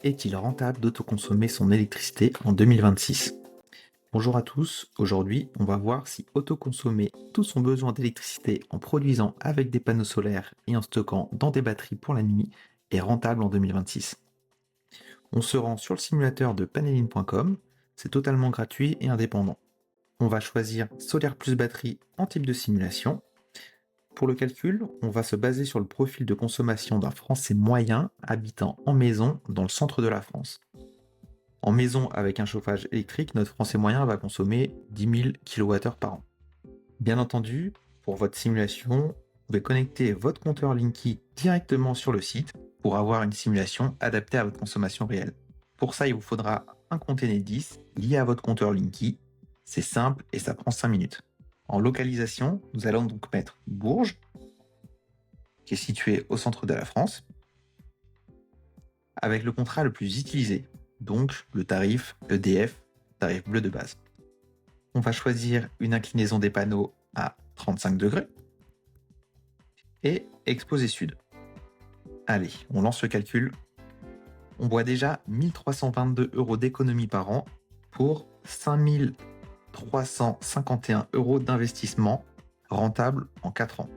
Est-il rentable d'autoconsommer son électricité en 2026? Bonjour à tous, aujourd'hui on va voir si autoconsommer tout son besoin d'électricité en produisant avec des panneaux solaires et en stockant dans des batteries pour la nuit est rentable en 2026. On se rend sur le simulateur de paneline.com, c'est totalement gratuit et indépendant. On va choisir solaire plus batterie en type de simulation. Pour le calcul, on va se baser sur le profil de consommation d'un Français moyen habitant en maison dans le centre de la France. En maison avec un chauffage électrique, notre Français moyen va consommer 10 000 kWh par an. Bien entendu, pour votre simulation, vous pouvez connecter votre compteur Linky directement sur le site pour avoir une simulation adaptée à votre consommation réelle. Pour ça, il vous faudra un compte Enedis lié à votre compteur Linky. C'est simple et ça prend 5 minutes. En localisation, nous allons donc mettre Bourges, qui est situé au centre de la France, avec le contrat le plus utilisé, donc le tarif EDF, tarif bleu de base. On va choisir une inclinaison des panneaux à 35 degrés et exposé sud. Allez, on lance le calcul. On voit déjà 1322 € d'économie par an pour 5351 € d'investissement rentable en 4 ans.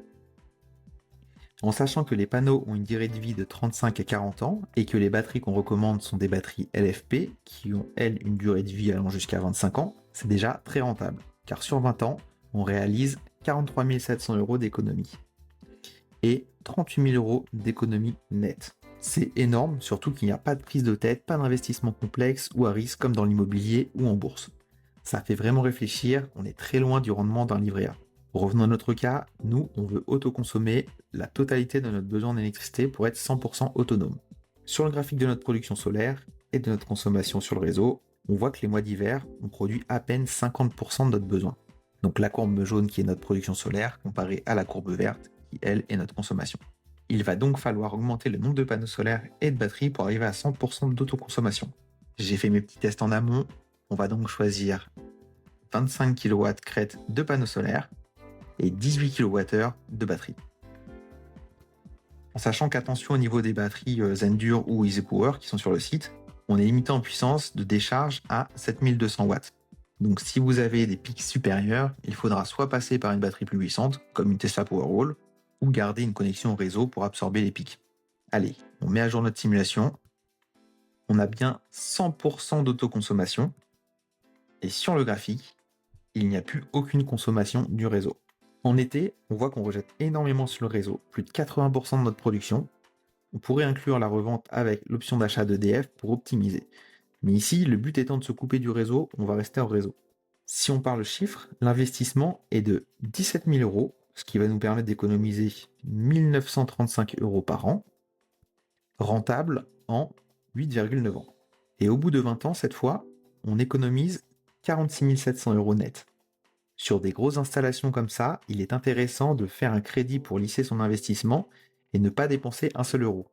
En sachant que les panneaux ont une durée de vie de 35 à 40 ans et que les batteries qu'on recommande sont des batteries LFP qui ont, elles, une durée de vie allant jusqu'à 25 ans, c'est déjà très rentable, car sur 20 ans, on réalise 43 700 € d'économie et 38 000 € d'économie nette. C'est énorme, surtout qu'il n'y a pas de prise de tête, pas d'investissement complexe ou à risque comme dans l'immobilier ou en bourse. Ça fait vraiment réfléchir, on est très loin du rendement d'un livret A. Revenons à notre cas, nous, on veut autoconsommer la totalité de notre besoin d'électricité pour être 100% autonome. Sur le graphique de notre production solaire et de notre consommation sur le réseau, on voit que les mois d'hiver, on produit à peine 50% de notre besoin. Donc la courbe jaune qui est notre production solaire comparée à la courbe verte qui, elle, est notre consommation. Il va donc falloir augmenter le nombre de panneaux solaires et de batteries pour arriver à 100% d'autoconsommation. J'ai fait mes petits tests en amont, on va donc choisir 25 kW crête de panneaux solaires et 18 kWh de batterie. En sachant qu'attention au niveau des batteries Zendur ou EasyPower qui sont sur le site, on est limité en puissance de décharge à 7200 watts. Donc si vous avez des pics supérieurs, il faudra soit passer par une batterie plus puissante, comme une Tesla Powerwall, ou garder une connexion au réseau pour absorber les pics. Allez, on met à jour notre simulation. On a bien 100% d'autoconsommation. Et sur le graphique, il n'y a plus aucune consommation du réseau. En été, on voit qu'on rejette énormément sur le réseau, plus de 80% de notre production. On pourrait inclure la revente avec l'option d'achat d'EDF pour optimiser. Mais ici, le but étant de se couper du réseau, on va rester au réseau. Si on parle chiffres, l'investissement est de 17 000 €, ce qui va nous permettre d'économiser 1 935 € par an, rentable en 8,9 ans. Et au bout de 20 ans, cette fois, on économise 46 700 € net. Sur des grosses installations comme ça, il est intéressant de faire un crédit pour lisser son investissement et ne pas dépenser un seul euro.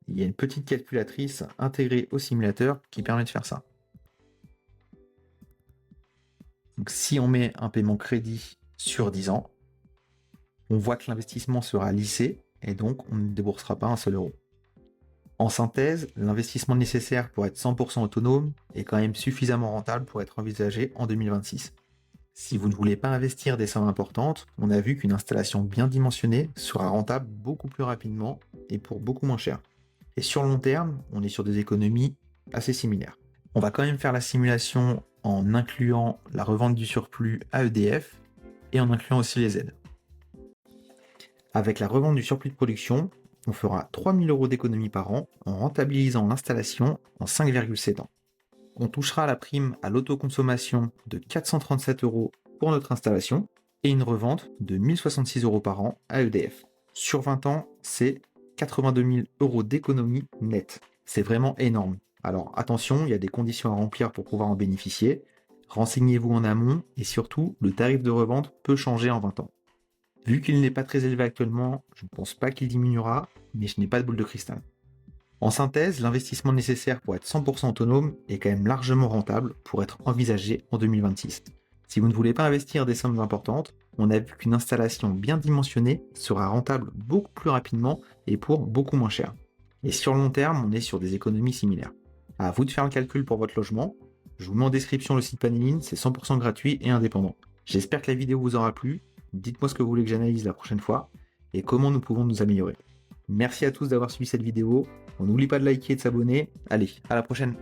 Il y a une petite calculatrice intégrée au simulateur qui permet de faire ça. Donc si on met un paiement crédit sur 10 ans, on voit que l'investissement sera lissé et donc on ne déboursera pas un seul euro. En synthèse, l'investissement nécessaire pour être 100% autonome est quand même suffisamment rentable pour être envisagé en 2026. Si vous ne voulez pas investir des sommes importantes, on a vu qu'une installation bien dimensionnée sera rentable beaucoup plus rapidement et pour beaucoup moins cher. Et sur le long terme, on est sur des économies assez similaires. On va quand même faire la simulation en incluant la revente du surplus à EDF et en incluant aussi les aides. Avec la revente du surplus de production, on fera 3 000 € d'économie par an en rentabilisant l'installation en 5,7 ans. On touchera la prime à l'autoconsommation de 437 € pour notre installation et une revente de 1066 € par an à EDF. Sur 20 ans, c'est 82 000 € d'économie nette. C'est vraiment énorme. Alors attention, il y a des conditions à remplir pour pouvoir en bénéficier. Renseignez-vous en amont et surtout, le tarif de revente peut changer en 20 ans. Vu qu'il n'est pas très élevé actuellement, je ne pense pas qu'il diminuera, mais je n'ai pas de boule de cristal. En synthèse, l'investissement nécessaire pour être 100% autonome est quand même largement rentable pour être envisagé en 2026. Si vous ne voulez pas investir des sommes importantes, on a vu qu'une installation bien dimensionnée sera rentable beaucoup plus rapidement et pour beaucoup moins cher. Et sur le long terme, on est sur des économies similaires. À vous de faire le calcul pour votre logement. Je vous mets en description le site Paneline, c'est 100% gratuit et indépendant. J'espère que la vidéo vous aura plu. Dites-moi ce que vous voulez que j'analyse la prochaine fois et comment nous pouvons nous améliorer. Merci à tous d'avoir suivi cette vidéo. On n'oublie pas de liker et de s'abonner. Allez, à la prochaine.